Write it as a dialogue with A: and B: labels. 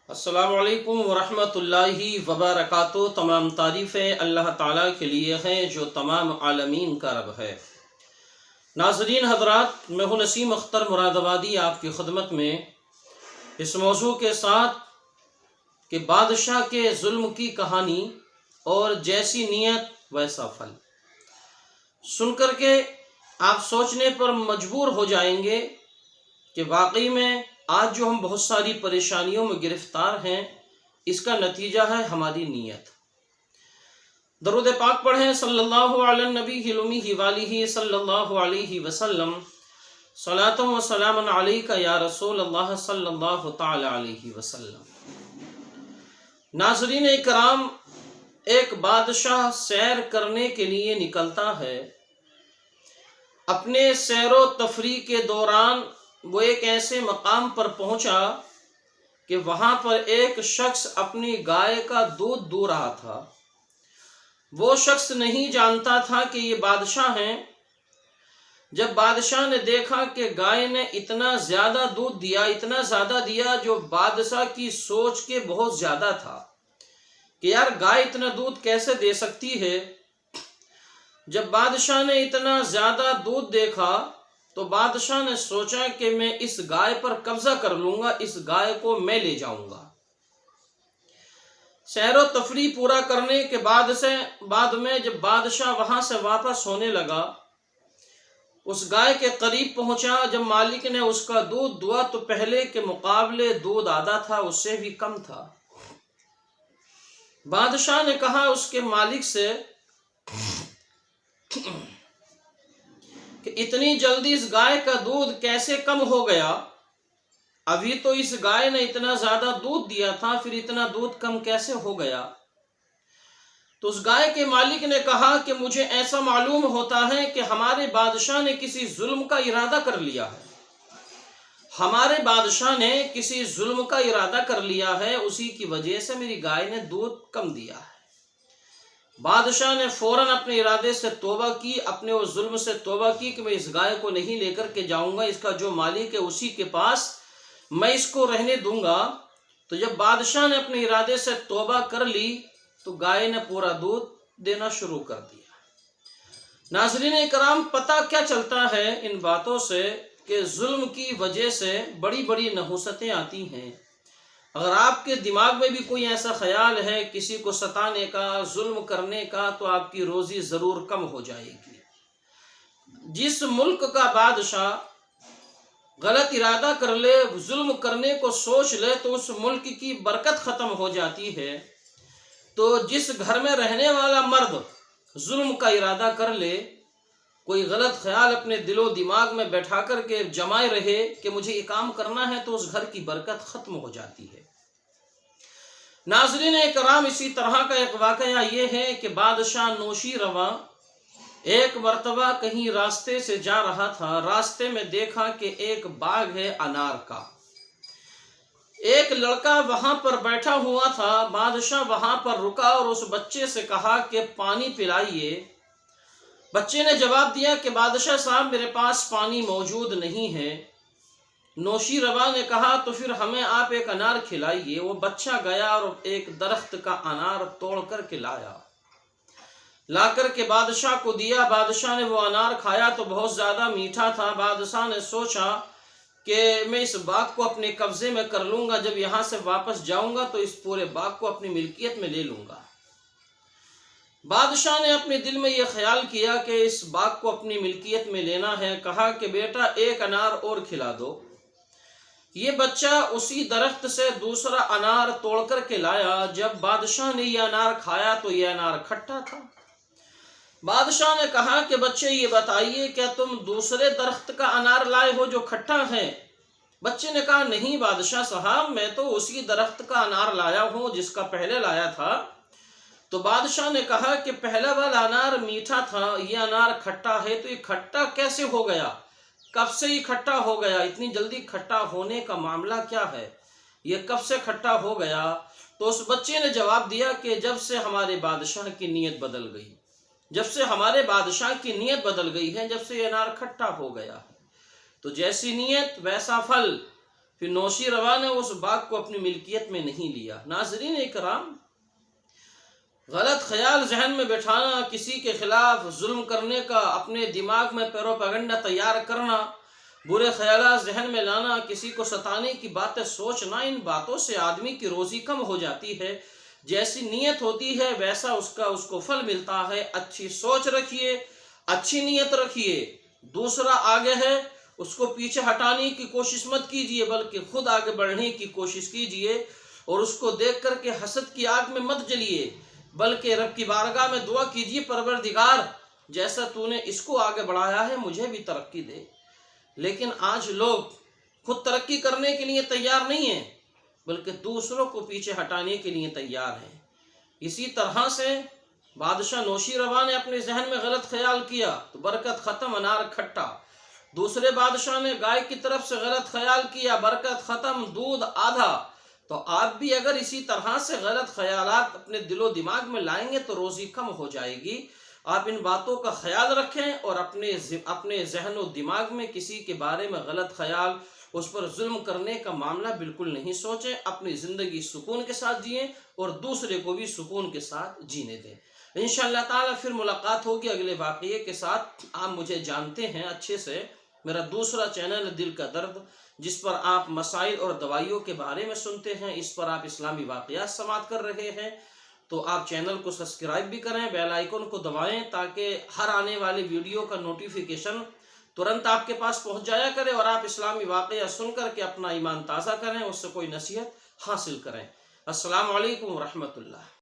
A: السلام علیکم ورحمۃ اللہ وبرکاتہ۔ تمام تعریفیں اللہ تعالیٰ کے لیے ہیں جو تمام عالمین کا رب ہے۔ ناظرین حضرات، میں ہوں نسیم اختر مراد آبادی آپ کی خدمت میں اس موضوع کے ساتھ کہ بادشاہ کے ظلم کی کہانی اور جیسی نیت ویسا پھل سن کر کے آپ سوچنے پر مجبور ہو جائیں گے کہ واقعی میں آج جو ہم بہت ساری پریشانیوں میں گرفتار ہیں اس کا نتیجہ ہے ہماری نیت۔ درود پاک پڑھیں صلی اللہ علی النبی الامی والہ صلی اللہ علیہ وسلم۔ صلاۃ و سلام علیک یا رسول اللہ صلی اللہ تعالی علیہ وسلم۔ ناظرین اکرام، ایک بادشاہ سیر کرنے کے لیے نکلتا ہے۔ اپنے سیر و تفریح کے دوران وہ ایک ایسے مقام پر پہنچا کہ وہاں پر ایک شخص اپنی گائے کا دودھ دو رہا تھا۔ وہ شخص نہیں جانتا تھا کہ یہ بادشاہ ہیں۔ جب بادشاہ نے دیکھا کہ گائے نے اتنا زیادہ دودھ دیا، اتنا زیادہ دیا جو بادشاہ کی سوچ کے بہت زیادہ تھا کہ یار گائے اتنا دودھ کیسے دے سکتی ہے۔ جب بادشاہ نے اتنا زیادہ دودھ دیکھا تو بادشاہ نے سوچا کہ میں اس گائے پر قبضہ کر لوں گا، اس گائے کو میں لے جاؤں گا۔ سیر و تفریح پورا کرنے کے بعد میں جب بادشاہ وہاں سے واپس ہونے لگا، اس گائے کے قریب پہنچا۔ جب مالک نے اس کا دودھ دوا تو پہلے کے مقابلے دودھ آدھا تھا، اس سے بھی کم تھا۔ بادشاہ نے کہا اس کے مالک سے کہ اتنی جلدی اس گائے کا دودھ کیسے کم ہو گیا؟ ابھی تو اس گائے نے اتنا زیادہ دودھ دیا تھا، پھر اتنا دودھ کم کیسے ہو گیا؟ تو اس گائے کے مالک نے کہا کہ مجھے ایسا معلوم ہوتا ہے کہ ہمارے بادشاہ نے کسی ظلم کا ارادہ کر لیا ہے۔ ہمارے بادشاہ نے کسی ظلم کا ارادہ کر لیا ہے، اسی کی وجہ سے میری گائے نے دودھ کم دیا ہے۔ بادشاہ نے فوراً اپنے ارادے سے توبہ کی، اپنے اس ظلم سے توبہ کی کہ میں اس گائے کو نہیں لے کر کے جاؤں گا، اس کا جو مالک ہے اسی کے پاس میں اس کو رہنے دوں گا۔ تو جب بادشاہ نے اپنے ارادے سے توبہ کر لی تو گائے نے پورا دودھ دینا شروع کر دیا۔ ناظرین اکرام، پتہ کیا چلتا ہے ان باتوں سے کہ ظلم کی وجہ سے بڑی بڑی نحوستیں آتی ہیں۔ اگر آپ کے دماغ میں بھی کوئی ایسا خیال ہے کسی کو ستانے کا، ظلم کرنے کا، تو آپ کی روزی ضرور کم ہو جائے گی۔ جس ملک کا بادشاہ غلط ارادہ کر لے، ظلم کرنے کو سوچ لے تو اس ملک کی برکت ختم ہو جاتی ہے۔ تو جس گھر میں رہنے والا مرد ظلم کا ارادہ کر لے، کوئی غلط خیال اپنے دل و دماغ میں بیٹھا کر کے جمائے رہے کہ مجھے یہ کام کرنا ہے، تو اس گھر کی برکت ختم ہو جاتی ہے۔ ناظرین اکرام، اسی طرح کا ایک واقعہ یہ ہے کہ بادشاہ نوشی رواں ایک مرتبہ کہیں راستے سے جا رہا تھا۔ راستے میں دیکھا کہ ایک باغ ہے انار کا۔ ایک لڑکا وہاں پر بیٹھا ہوا تھا۔ بادشاہ وہاں پر رکا اور اس بچے سے کہا کہ پانی پلائیے۔ بچے نے جواب دیا کہ بادشاہ صاحب میرے پاس پانی موجود نہیں ہے۔ نوشی روا نے کہا تو پھر ہمیں آپ ایک انار کھلائیے۔ وہ بچہ گیا اور ایک درخت کا انار توڑ کر کے لا کر کے بادشاہ کو دیا۔ بادشاہ نے وہ انار کھایا تو بہت زیادہ میٹھا تھا۔ بادشاہ نے سوچا کہ میں اس باغ کو اپنے قبضے میں کر لوں گا، جب یہاں سے واپس جاؤں گا تو اس پورے باغ کو اپنی ملکیت میں لے لوں گا۔ بادشاہ نے اپنے دل میں یہ خیال کیا کہ اس باغ کو اپنی ملکیت میں لینا ہے۔ کہا کہ بیٹا ایک انار اور کھلا دو۔ یہ بچہ اسی درخت سے دوسرا انار توڑ کر کے لایا۔ جب بادشاہ نے یہ انار کھایا تو یہ انار کھٹا تھا۔ بادشاہ نے کہا کہ بچے یہ بتائیے کیا تم دوسرے درخت کا انار لائے ہو جو کھٹا ہے؟ بچے نے کہا نہیں بادشاہ صاحب، میں تو اسی درخت کا انار لایا ہوں جس کا پہلے لایا تھا۔ تو بادشاہ نے کہا کہ پہلا والا انار میٹھا تھا، یہ انار کھٹا ہے، تو یہ کھٹا کیسے ہو گیا؟ کب سے یہ کھٹا ہو گیا؟ اتنی جلدی کھٹا ہونے کا معاملہ کیا ہے؟ یہ کب سے کھٹا ہو گیا؟ تو اس بچے نے جواب دیا کہ جب سے ہمارے بادشاہ کی نیت بدل گئی، جب سے ہمارے بادشاہ کی نیت بدل گئی ہے، جب سے یہ انار کھٹا ہو گیا ہے۔ تو جیسی نیت ویسا پھل۔ پھر نوشی روا نے اس باغ کو اپنی ملکیت میں نہیں لیا۔ ناظرین اکرام، غلط خیال ذہن میں بٹھانا، کسی کے خلاف ظلم کرنے کا، اپنے دماغ میں پروپیگنڈا تیار کرنا، برے خیالات ذہن میں لانا، کسی کو ستانے کی باتیں سوچنا، ان باتوں سے آدمی کی روزی کم ہو جاتی ہے۔ جیسی نیت ہوتی ہے ویسا اس کو پھل ملتا ہے۔ اچھی سوچ رکھیے، اچھی نیت رکھیے، دوسرا آگے ہے اس کو پیچھے ہٹانے کی کوشش مت کیجیے، بلکہ خود آگے بڑھنے کی کوشش کیجیے، اور اس کو دیکھ کر کے حسد کی آگ میں مت جلیے، بلکہ رب کی بارگاہ میں دعا کیجیے، پروردگار جیسا تو نے اس کو آگے بڑھایا ہے مجھے بھی ترقی دے۔ لیکن آج لوگ خود ترقی کرنے کے لیے تیار نہیں ہیں، بلکہ دوسروں کو پیچھے ہٹانے کے لیے تیار ہیں۔ اسی طرح سے بادشاہ نوشی روا نے اپنے ذہن میں غلط خیال کیا تو برکت ختم، انار کھٹا۔ دوسرے بادشاہ نے گائے کی طرف سے غلط خیال کیا، برکت ختم، دودھ آدھا۔ تو آپ بھی اگر اسی طرح سے غلط خیالات اپنے دل و دماغ میں لائیں گے تو روزی کم ہو جائے گی۔ آپ ان باتوں کا خیال رکھیں اور اپنے ذہن و دماغ میں کسی کے بارے میں غلط خیال، اس پر ظلم کرنے کا معاملہ بالکل نہیں سوچیں۔ اپنی زندگی سکون کے ساتھ جئیں اور دوسرے کو بھی سکون کے ساتھ جینے دیں۔ انشاءاللہ تعالی پھر ملاقات ہوگی اگلے واقعے کے ساتھ۔ آپ مجھے جانتے ہیں اچھے سے، میرا دوسرا چینل ہے دل کا درد، جس پر آپ مسائل اور دوائیوں کے بارے میں سنتے ہیں، اس پر آپ اسلامی واقعات سماعت کر رہے ہیں۔ تو آپ چینل کو سبسکرائب بھی کریں، بیل آئیکن کو دبائیں تاکہ ہر آنے والی ویڈیو کا نوٹیفیکیشن ترنت آپ کے پاس پہنچ جایا کرے، اور آپ اسلامی واقعہ سن کر کے اپنا ایمان تازہ کریں، اس سے کوئی نصیحت حاصل کریں۔ السلام علیکم ورحمۃ اللہ۔